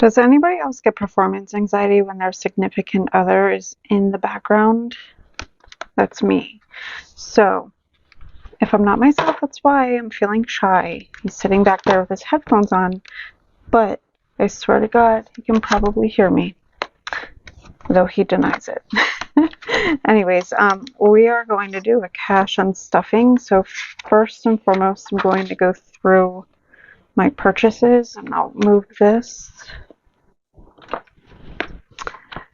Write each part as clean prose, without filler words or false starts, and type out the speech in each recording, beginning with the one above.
Does anybody else get performance anxiety when their significant other is in the background? That's me. So, if I'm not myself, that's why I'm feeling shy. He's sitting back there with his headphones on, but I swear to God, he can probably hear me, though he denies it. Anyways, we are going to do a cash unstuffing. So first and foremost, I'm going to go through my purchases, and I'll move this.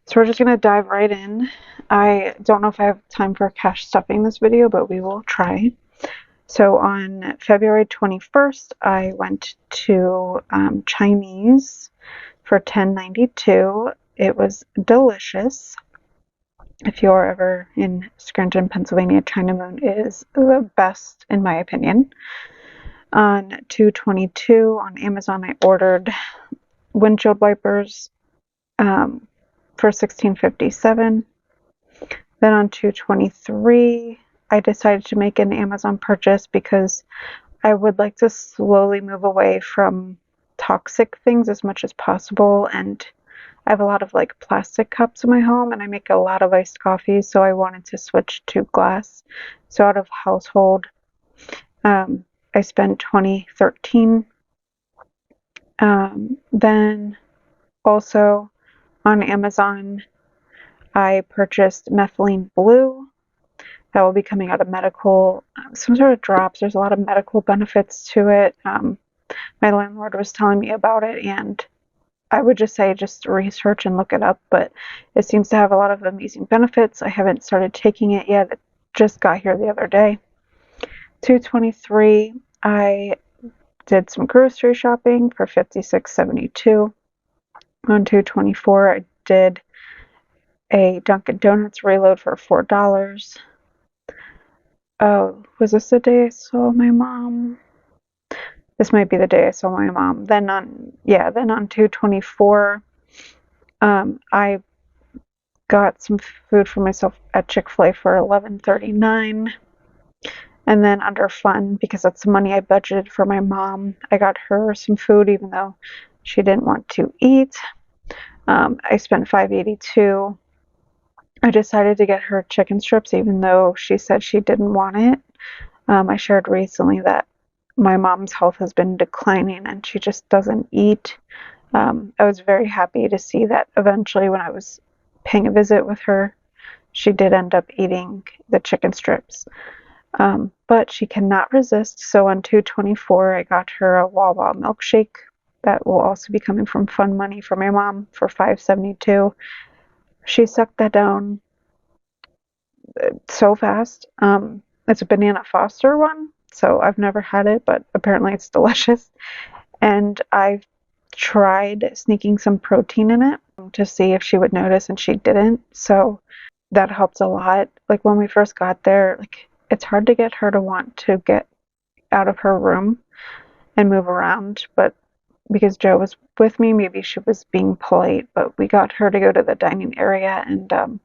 So we're just going to dive right in. I don't know if I have time for cash stuffing this video, but we will try. So on February 21st, I went to Chinese for $10.92. It was delicious. If you're ever in Scranton, Pennsylvania, China Moon is the best in my opinion. On 2/22 on Amazon, I ordered windshield wipers for $16.57. Then on 2/23, I decided to make an Amazon purchase because I would like to slowly move away from toxic things as much as possible, and I have a lot of like plastic cups in my home, and I make a lot of iced coffee, so I wanted to switch to glass. So out of household, I spent $20.13. Then also on Amazon, I purchased methylene blue. That will be coming out of medical, some sort of drops. There's a lot of medical benefits to it. My landlord was telling me about it, and I would just say just research and look it up, but it seems to have a lot of amazing benefits. I haven't started taking it yet. It just got here the other day. 2/23, I did some grocery shopping for $56.72. On 2/24, I did a Dunkin' Donuts reload for $4. Oh, was this the day I saw my mom? This might be the day I saw my mom. Then on 2/24, I got some food for myself at Chick-fil-A for $11.39. And then under fun, because that's the money I budgeted for my mom, I got her some food even though she didn't want to eat. I spent $5.82. I decided to get her chicken strips even though she said she didn't want it. I shared recently that my mom's health has been declining and she just doesn't eat. I was very happy to see that eventually when I was paying a visit with her, she did end up eating the chicken strips. But she cannot resist, so on 2/24 I got her a Wawa milkshake that will also be coming from fun money for my mom for $5.72. She sucked that down so fast. It's a Banana Foster one, so I've never had it, but apparently it's delicious. And I've tried sneaking some protein in it to see if she would notice, and she didn't, so that helped a lot. Like when we first got there, like it's hard to get her to want to get out of her room and move around, but because Joe was with me, maybe she was being polite, but we got her to go to the dining area, and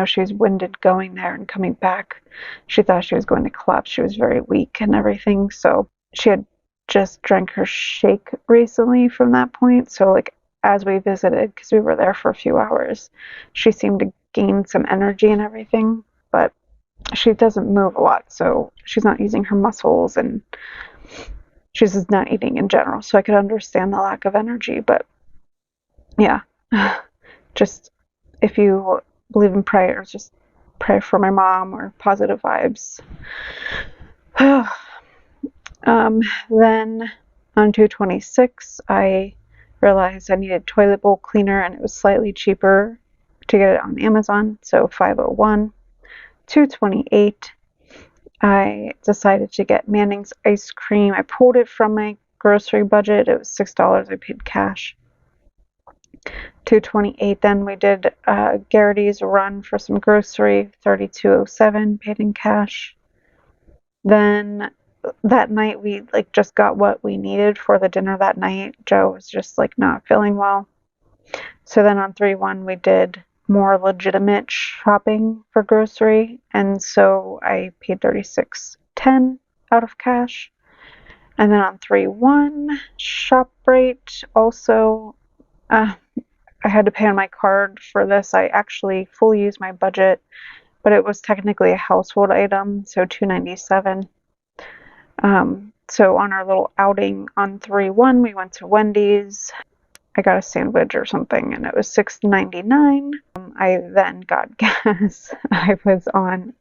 she was winded going there and coming back. She thought she was going to collapse. She was very weak and everything, so she had just drank her shake recently from that point, so like as we visited, because we were there for a few hours, she seemed to gain some energy and everything, but she doesn't move a lot, so she's not using her muscles, and she's just not eating in general, so I could understand the lack of energy. But yeah, just if you believe in prayers, just pray for my mom or positive vibes. Then on 2/26, I realized I needed toilet bowl cleaner, and it was slightly cheaper to get it on Amazon, so $5.01. 2/28, I decided to get Manning's ice cream. I pulled it from my grocery budget. It was $6. I paid cash. 2/28, then we did Garrity's run for some grocery, $32.07, paid in cash. Then that night we like just got what we needed for the dinner that night. Joe was just like not feeling well. So then on 3/1 we did more legitimate shopping for grocery, and so I paid $36.10 out of cash. And then on 3/1 ShopRite, also I had to pay on my card for this. I actually fully used my budget, but it was technically a household item, so $2.97. So on our little outing on 3/1, we went to Wendy's. I got a sandwich or something, and it was $6.99. I then got gas. I was on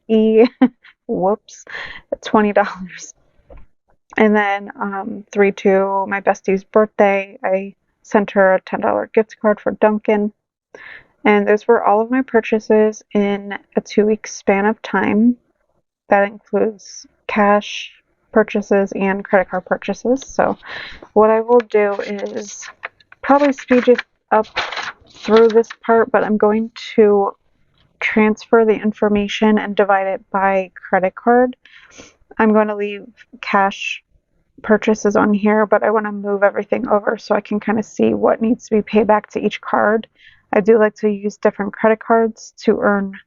whoops, $20. And then 3/2, my bestie's birthday, I sent her a $10 gift card for Dunkin'. And those were all of my purchases in a 2-week span of time. That includes cash purchases and credit card purchases. So what I will do is probably speed it up through this part, but I'm going to transfer the information and divide it by credit card. I'm going to leave cash purchases on here, but I want to move everything over so I can kind of see what needs to be paid back to each card. I do like to use different credit cards to earn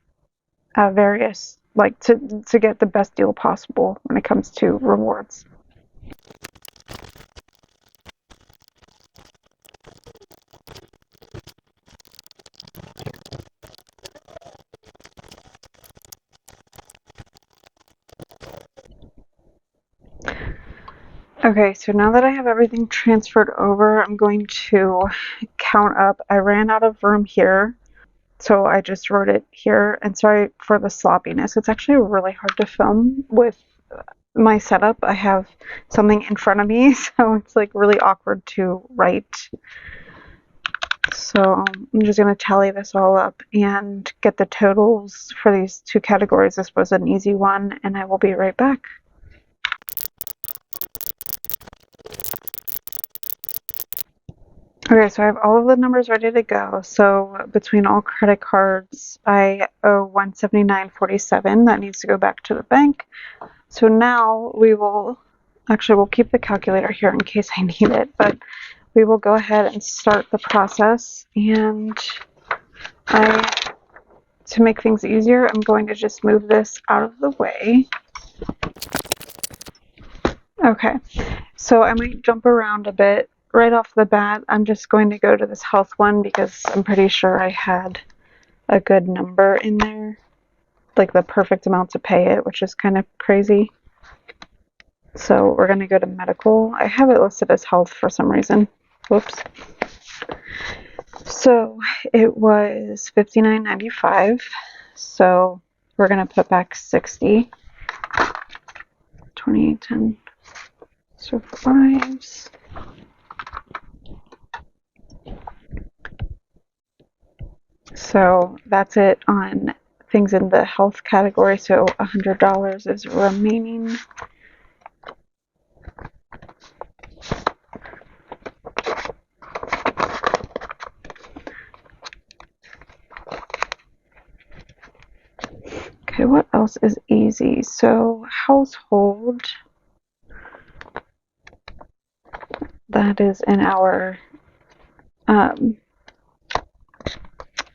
various, like to get the best deal possible when it comes to rewards. Okay, so now that I have everything transferred over, I'm going to count up. I ran out of room here, so I just wrote it here. And sorry for the sloppiness. It's actually really hard to film with my setup. I have something in front of me, so it's like really awkward to write. So I'm just going to tally this all up and get the totals for these two categories. This was an easy one, and I will be right back. Okay, so I have all of the numbers ready to go. So between all credit cards, I owe $179.47. That needs to go back to the bank. So now we'll keep the calculator here in case I need it, but we will go ahead and start the process. And to make things easier, I'm going to just move this out of the way. Okay, so I might jump around a bit. Right off the bat, I'm just going to go to this health one because I'm pretty sure I had a good number in there, like the perfect amount to pay it, which is kind of crazy. So we're going to go to medical. I have it listed as health for some reason. Whoops. So it was $59.95. So we're going to put back 60. 2010 survives. So that's it on things in the health category. So $100 is remaining. Okay, what else is easy? So household, that is in our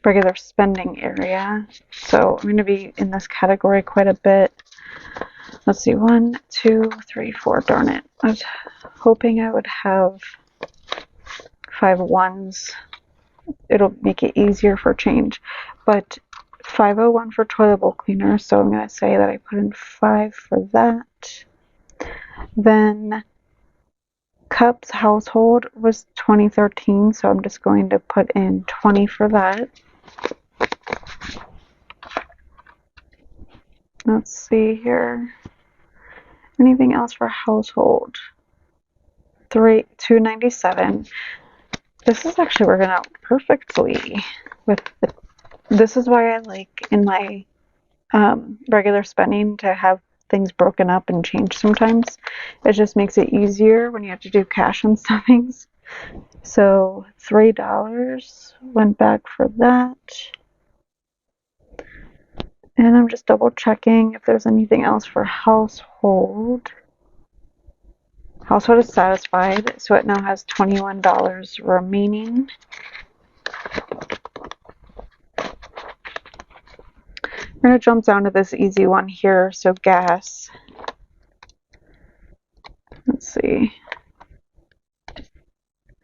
regular spending area. So I'm going to be in this category quite a bit. Let's see, 1, 2, 3, 4. Darn it. I was hoping I would have 5 ones. It'll make it easier for change. But 501 for toilet bowl cleaner. So I'm going to say that I put in 5 for that. Then cups household was 2013. So I'm just going to put in 20 for that. Let's see here. Anything else for household? $297. This is actually working out perfectly with this is why I like in my regular spending to have things broken up and changed sometimes. It just makes it easier when you have to do cash on stuffings. So $3 went back for that. And I'm just double checking if there's anything else for household. Household is satisfied, so it now has $21 remaining. I'm going to jump down to this easy one here. So gas. Let's see.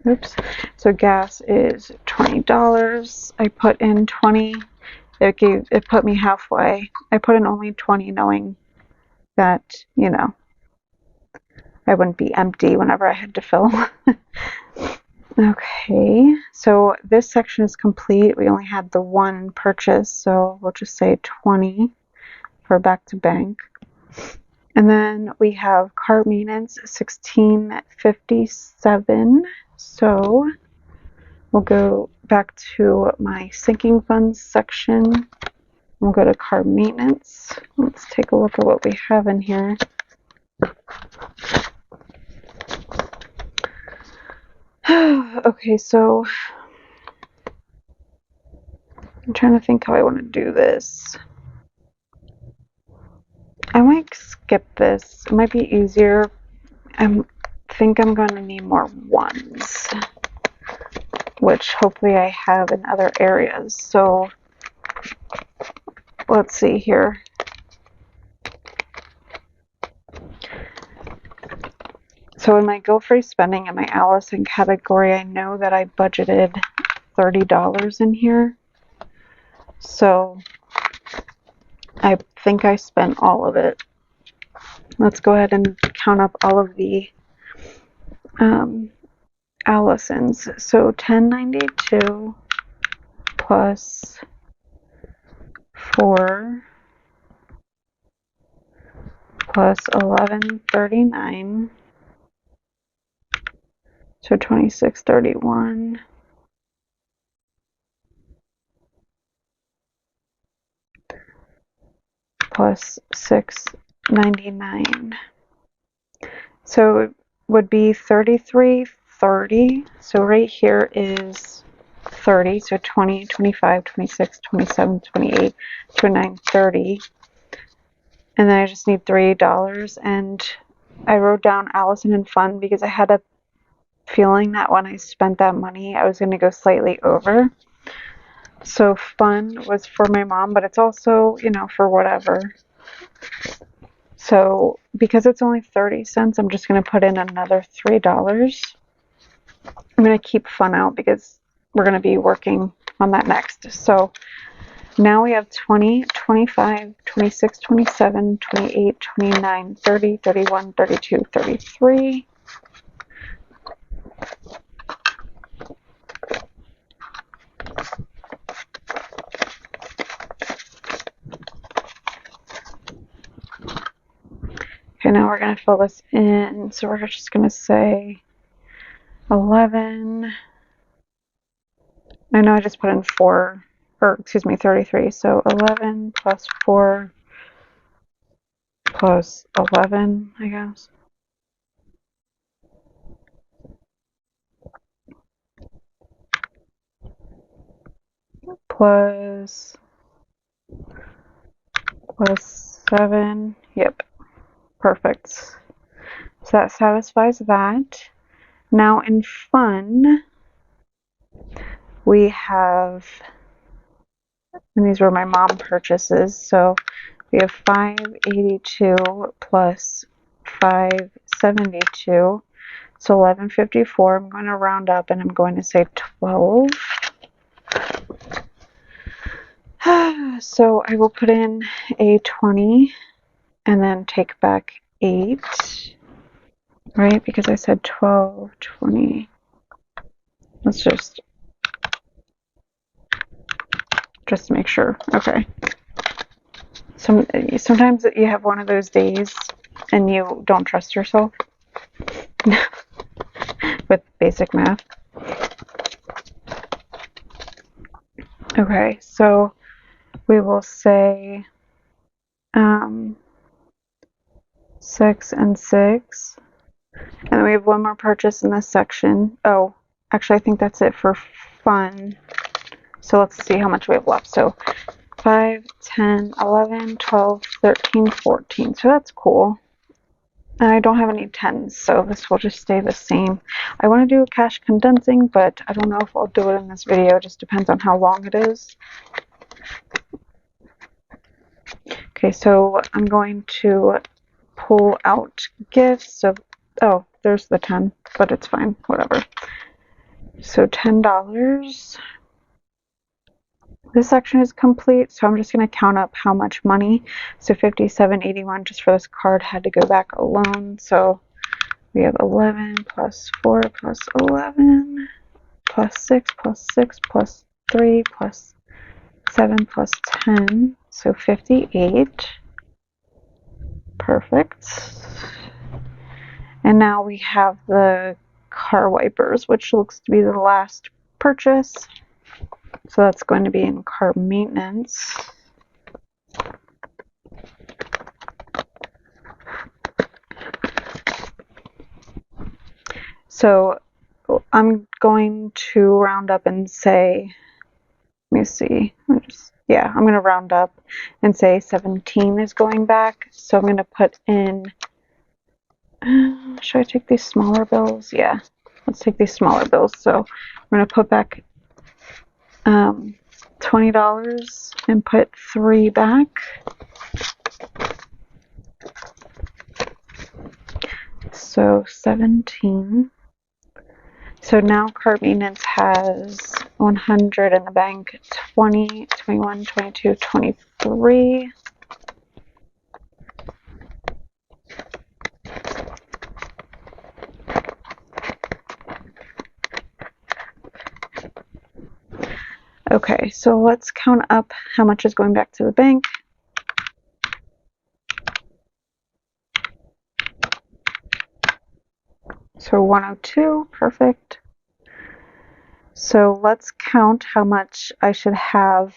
Oops. So gas is $20. I put in 20. It put me halfway. I put in only 20, knowing that, you know, I wouldn't be empty whenever I had to fill. Okay, so this section is complete. We only had the one purchase, so we'll just say 20 for back to bank. And then we have cart maintenance, $16.57. So we'll go back to my sinking funds section. We'll go to cart maintenance. Let's take a look at what we have in here. Okay, so I'm trying to think how I want to do this. I might skip this. It might be easier. I think I'm going to need more ones, which hopefully I have in other areas. So let's see here. So in my guilt-free spending in my Allison category, I know that I budgeted $30 in here. So I think I spent all of it. Let's go ahead and count up all of the Allisons. So $10.92 plus 4 plus $11.39. So $26.31. Plus $6.99. So it would be $33.30. So right here is 30. So 20, 25, 26, 27, 28, 29, 30. And then I just need $3. And I wrote down Allison and Fun because I had a feeling that when I spent that money, I was going to go slightly over. So Fun was for my mom, but it's also, you know, for whatever. So because it's only 30 cents, I'm just going to put in another $3. I'm going to keep Fun out because we're going to be working on that next. So now we have 20, 25, 26, 27, 28, 29, 30, 31, 32, 33. Okay, now we're going to fill this in. So we're just going to say 11. I know I just put in 4, or excuse me, 33. So 11 plus 4 plus 11, I guess. Plus 7. Yep. Perfect. So that satisfies that. Now in Fun, we have, and these were my mom purchases, so we have $5.82 plus $5.72, so $11.54. I'm going to round up and I'm going to say 12. So I will put in a 20 and then take back 8, right? Because I said 12, 20. Let's just make sure. Okay. Sometimes you have one of those days and you don't trust yourself with basic math. Okay, so we will say 6 and 6. And then we have one more purchase in this section. Oh, actually, I think that's it for Fun. So let's see how much we have left. So 5, 10, 11, 12, 13, 14. So that's cool. And I don't have any 10s, so this will just stay the same. I want to do a cash condensing, but I don't know if I'll do it in this video. It just depends on how long it is. Okay, so I'm going to pull out gifts. So, oh, there's the 10, but it's fine, whatever. So So $10. This section is complete, so I'm just going to count up how much money. So $57.81 just for this card had to go back alone. So we have 11 plus 4 plus 11 plus 6 plus 6 plus 3 plus 7 plus 10. So 58. Perfect. And now we have the car wipers, which looks to be the last purchase. So that's going to be in car maintenance. So I'm going to round up and say, let me see, I'm going to round up and say 17 is going back. So I'm going to put in, should I take these smaller bills? Yeah, let's take these smaller bills. So I'm going to put back $20 and put 3 back. So 17. So now car maintenance has 100 in the bank, 20, 21, 22, 23. Okay, so let's count up how much is going back to the bank. So 102, perfect. So let's count how much I should have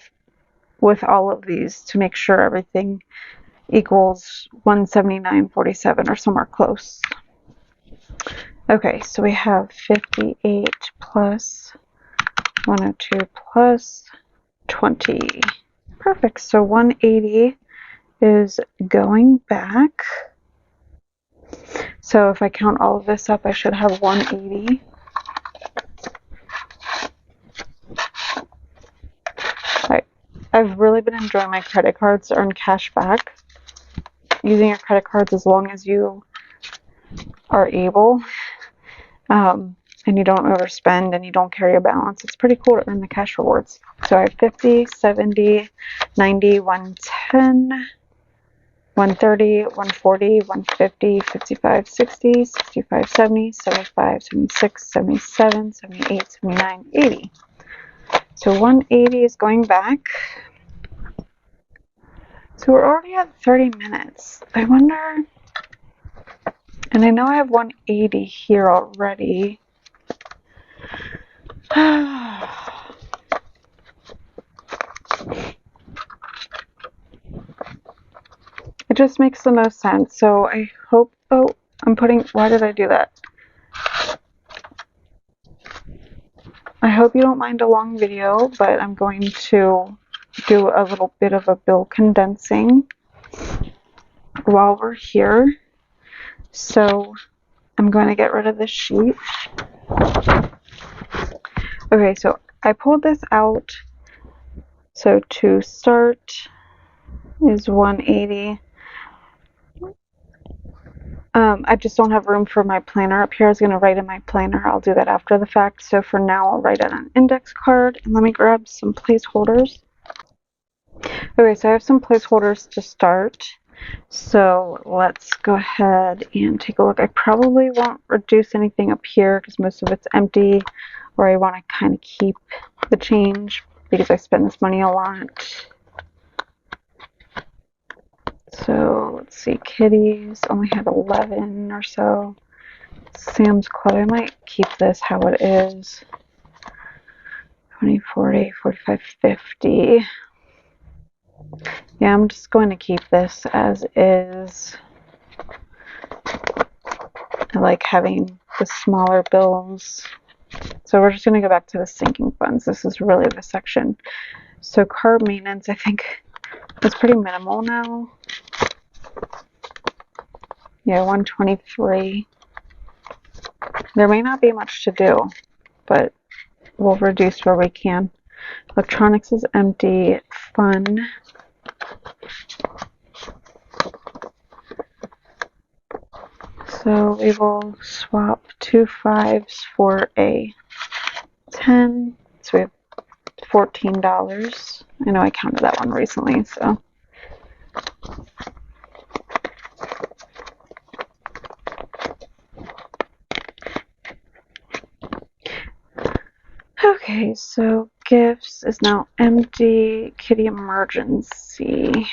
with all of these to make sure everything equals 179.47 or somewhere close. Okay, so we have 58 plus 102 plus 20. Perfect. So 180 is going back. So if I count all of this up, I should have 180. I've really been enjoying my credit cards to earn cash back. Using your credit cards as long as you are able, and you don't overspend and you don't carry a balance. It's pretty cool to earn the cash rewards. So I have 50, 70, 90, 110, 130, 140, 150, 55, 60, 65, 70, 75, 76, 77, 78, 79, 80. So 180 is going back. So we're already at 30 minutes. I wonder, and I know I have 180 here already. It just makes the most sense. So I hope, why did I do that? I hope you don't mind a long video, but I'm going to do a little bit of a bill condensing while we're here. So I'm going to get rid of this sheet. Okay, so I pulled this out. So to start is 180. I just don't have room for my planner up here. I was going to write in my planner. I'll do that after the fact. So for now, I'll write it on an index card. And let me grab some placeholders. Okay, so I have some placeholders to start. So let's go ahead and take a look. I probably won't reduce anything up here because most of it's empty, or I want to kind of keep the change because I spend this money a lot. So let's see, Kitty's only had 11 or so. Sam's Club, I might keep this how it is. 20, 40, 45, 50. Yeah, I'm just going to keep this as is. I like having the smaller bills. So we're just going to go back to the sinking funds. This is really the section. So car maintenance, I think, is pretty minimal now. Yeah, 123. There may not be much to do, but we'll reduce where we can. Electronics is empty. Fun. So we will swap 2 5s for a 10. So we have $14. I know I counted that one recently, so. Okay, so gifts is now empty. Kitty emergency.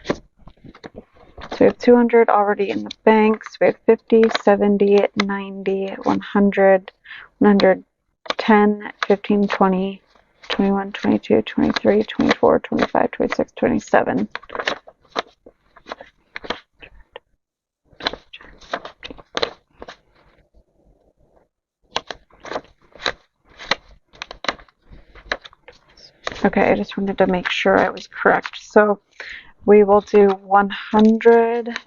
So we have 200 already in the bank. So we have 50, 70, 90, 100, 110, 15, 20, 21, 22, 23, 24, 25, 26, 27. Okay, I just wanted to make sure I was correct. So we will do 100,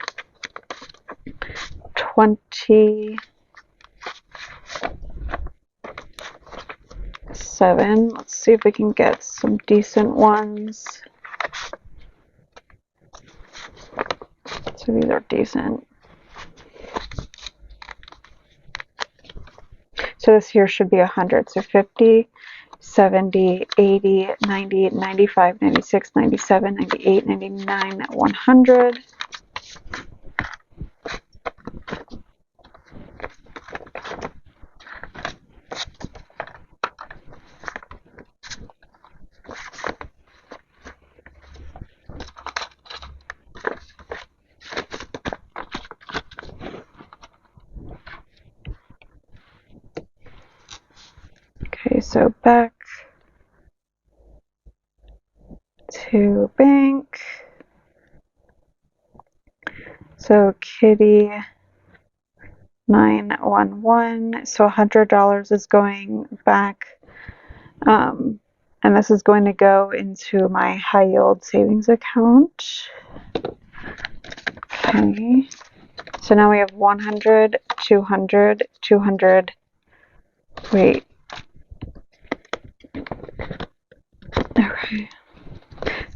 27. Let's see if we can get some decent ones. So these are decent. So this here should be 100. So 50, 70, 80, 90, 95, 96, 97, 98, 99, 100. Okay, so back to bank. So Kitty 911. So $100 is going back. And this is going to go into my high yield savings account. Okay. So now we have 100, 200, 200. Wait. Okay.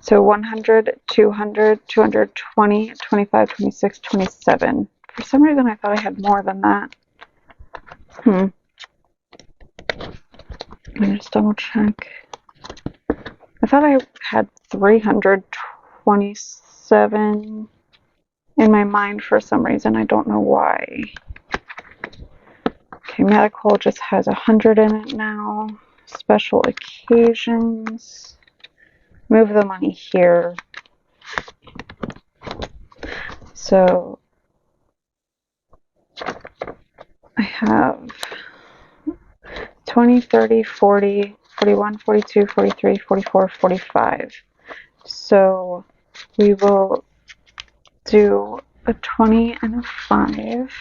So 100, 200, 220, 25, 26, 27. For some reason I thought I had more than that. Let me just double check. I thought I had 327 in my mind for some reason. I don't know why. Okay, medical just has 100 in it now. Special occasions. Move the money here. So I have 20, 30, 40, 41, 42, 43, 44, 45. So we will do a 20 and a 5.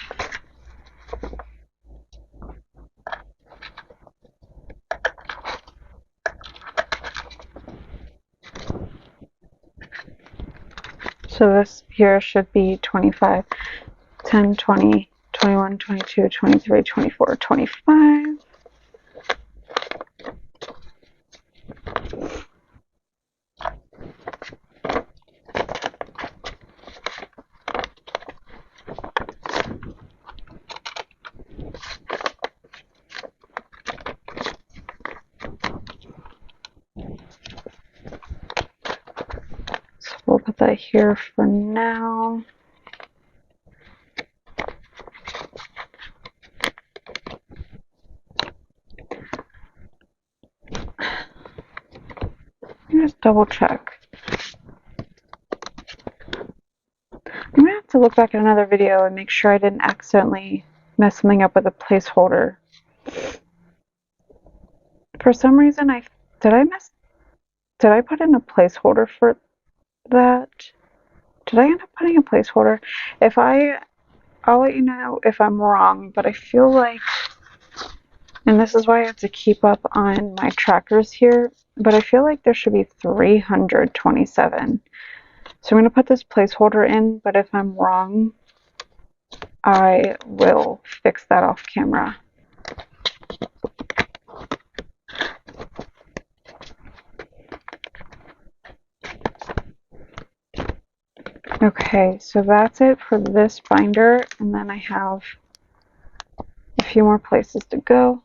So this here should be 25, 10, 20, 21, 22, 23, 24, 25. We'll put that here for now. Just double check. I'm gonna have to look back at another video and make sure I didn't accidentally mess something up with a placeholder. For some reason, did I put in a placeholder for that? Did I end up putting a placeholder? I'll let you know if I'm wrong, but I feel like, and this is why I have to keep up on my trackers here, but I feel like there should be 327. So I'm going to put this placeholder in, but if I'm wrong, I will fix that off camera. Okay, so that's it for this binder, and then I have a few more places to go.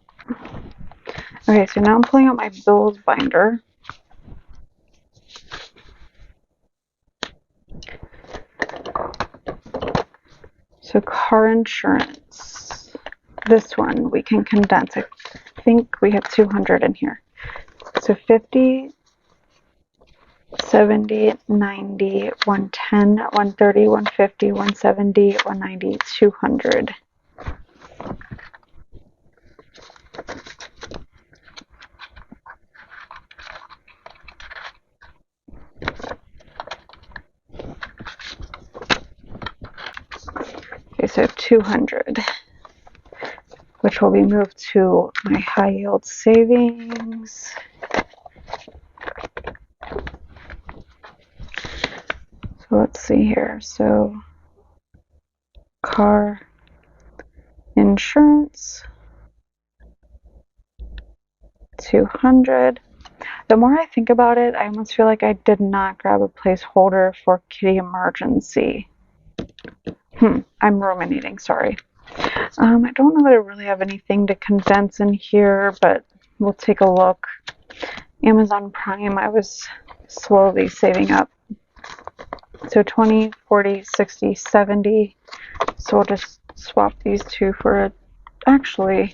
Okay, so now I'm pulling out my bills binder. So car insurance. This one we can condense. I think we have 200 in here. So 50, 70, 90, 110, 130, 150, 170, 190, 200. Okay, so 200, which will be moved to my high yield savings. So let's see here. So car insurance, 200. The more I think about it, I almost feel like I did not grab a placeholder for kitty emergency. I'm ruminating, sorry. I don't know that I really have anything to condense in here, but we'll take a look. Amazon Prime, I was slowly saving up. So 20, 40, 60, 70. So we'll just swap these two for actually,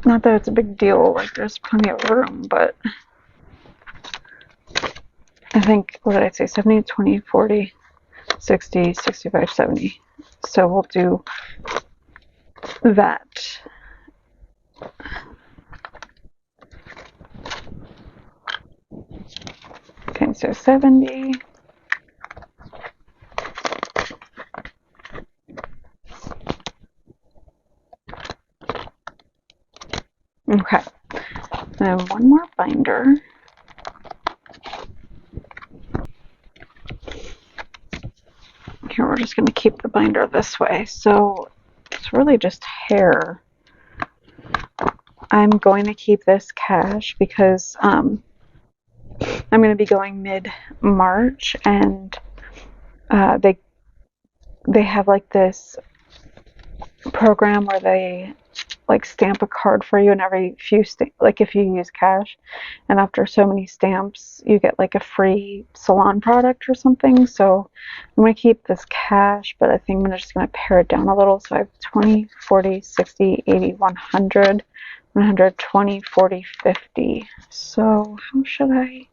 not that it's a big deal, like there's plenty of room, but I think, what did I say, 70, 20, 40, 60, 65, 70. So we'll do that. Okay, so 70. Okay, then one more binder. Here, we're just going to keep the binder this way. So it's really just hair. I'm going to keep this cash because I'm going to be going mid-March, and they have like this program where they like stamp a card for you, and every few like if you use cash, and after so many stamps you get like a free salon product or something. So I'm going to keep this cash, but I think I'm just going to pare it down a little. So I have 20, 40, 60, 80, 100, 120, 40, 50. So how should I,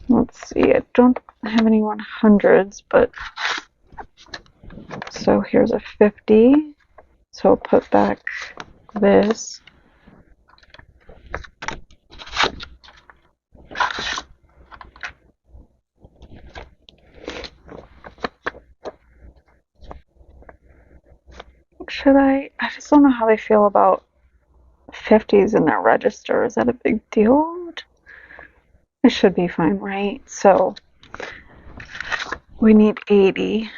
let's see, I don't have any 100s, but so here's a 50. So I'll put back this. Should I just don't know how they feel about 50s in their register. Is that a big deal? It should be fine, right? So we need 80.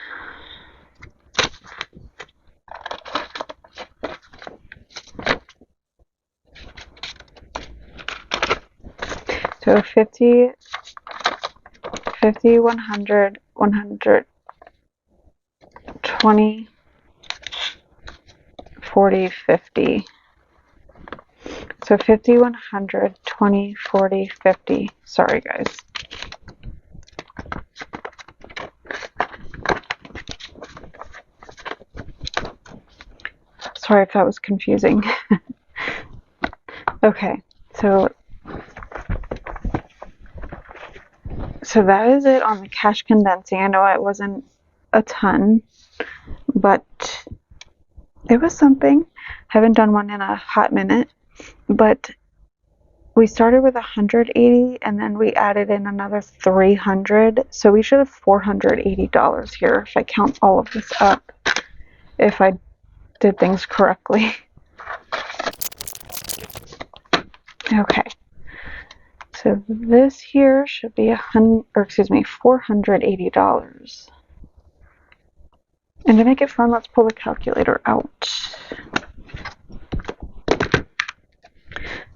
So 50, 50, 100, 120, 40, 50. So 50, 100, 20, 40, 50. Sorry, guys. Sorry if that was confusing. Okay, so that is it on the cash condensing. I know it wasn't a ton, but it was something. Haven't done one in a hot minute, but we started with 180 and then we added in another 300. So we should have $480 here if I count all of this up, if I did things correctly. Okay. So this here should be $480. And to make it fun, let's pull the calculator out.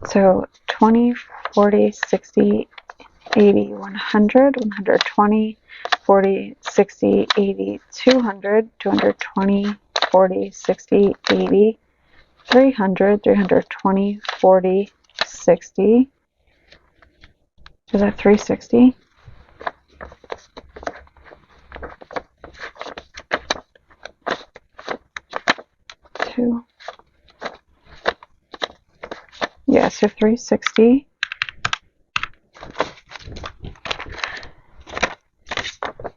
So 20, 40, 60, 80, 100, 120, 40, 60, 80, 200, 220, 40, 60, 80, 300, 320, 40, 60. Is that 360? Two. Yeah, so 360.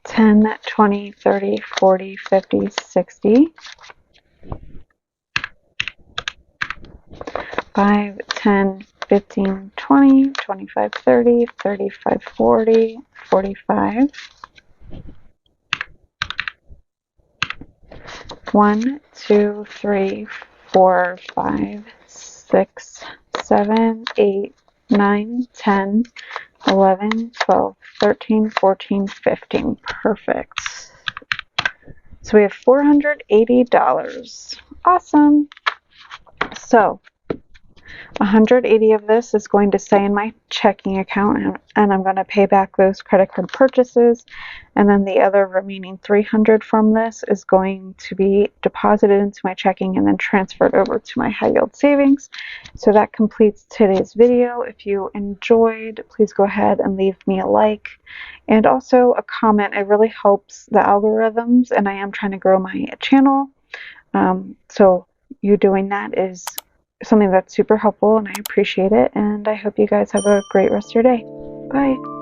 10, 20, 30, 40, 50, 60. 5, 10, 15, 20, 25, 30, 35, 40, 45. 1, 2, 3, 4, 5, 6, 7, 8, 9, 10, 11, 12, 13, 14, 15. Perfect. So we have $480. Awesome. So 180 of this is going to stay in my checking account, and I'm going to pay back those credit card purchases, and then the other remaining 300 from this is going to be deposited into my checking and then transferred over to my high yield savings. So that completes today's video. If you enjoyed, please go ahead and leave me a like and also a comment. It really helps the algorithms, and I am trying to grow my channel. So you doing that is something that's super helpful, and I appreciate it, and I hope you guys have a great rest of your day. Bye.